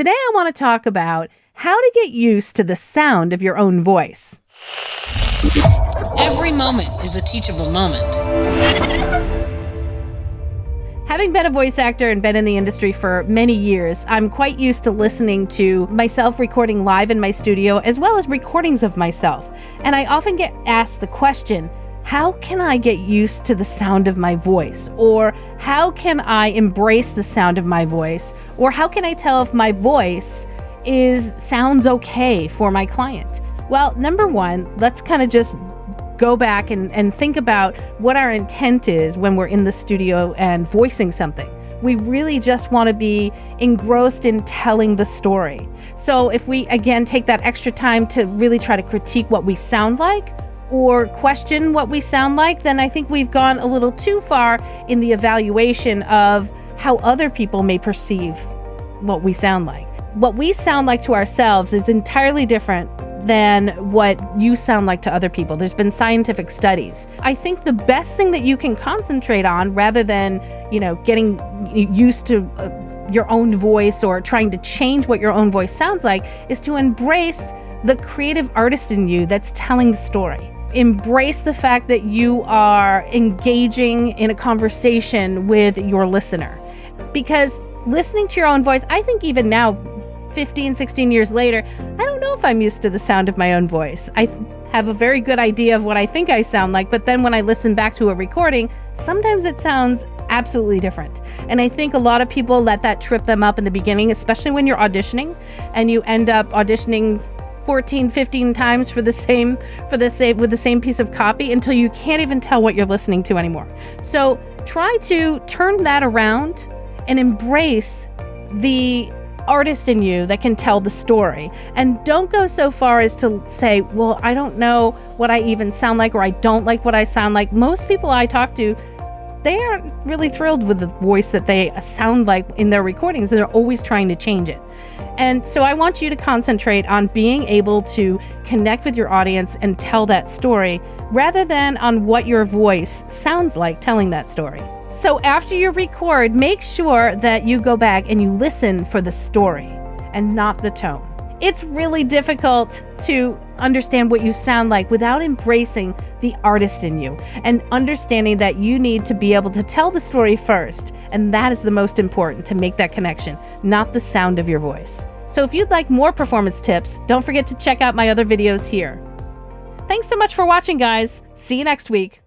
Today I want to talk about how to get used to the sound of your own voice. Every moment is a teachable moment. Having been a voice actor and been in the industry for many years, I'm quite used to listening to myself recording live in my studio as well as recordings of myself. And I often get asked the question, how can I get used to the sound of my voice? Or how can I embrace the sound of my voice? Or how can I tell if my voice sounds okay for my client? Well, number one, let's kind of just go back and think about what our intent is when we're in the studio and voicing something. We really just want to be engrossed in telling the story. So if we, again, take that extra time to really try to critique what we sound like or question what we sound like, then I think we've gone a little too far in the evaluation of how other people may perceive what we sound like. What we sound like to ourselves is entirely different than what you sound like to other people. There's been scientific studies. I think the best thing that you can concentrate on, rather than, getting used to your own voice or trying to change what your own voice sounds like, is to embrace the creative artist in you that's telling the story. Embrace the fact that you are engaging in a conversation with your listener. Because listening to your own voice, I think even now, 15, 16 years later, I don't know if I'm used to the sound of my own voice. I have a very good idea of what I think I sound like, but then when I listen back to a recording, sometimes it sounds absolutely different. And I think a lot of people let that trip them up in the beginning, especially when you're auditioning and you end up auditioning 14, 15 times with the same piece of copy until you can't even tell what you're listening to anymore. So try to turn that around and embrace the artist in you that can tell the story. And don't go so far as to say, well, I don't know what I even sound like, or I don't like what I sound like. Most people I talk to, they aren't really thrilled with the voice that they sound like in their recordings, and they're always trying to change it. And so I want you to concentrate on being able to connect with your audience and tell that story, rather than on what your voice sounds like telling that story. So after you record, make sure that you go back and you listen for the story and not the tone. It's really difficult to understand what you sound like without embracing the artist in you and understanding that you need to be able to tell the story first. And that is the most important, to make that connection, not the sound of your voice. So if you'd like more performance tips, don't forget to check out my other videos here. Thanks so much for watching, guys. See you next week.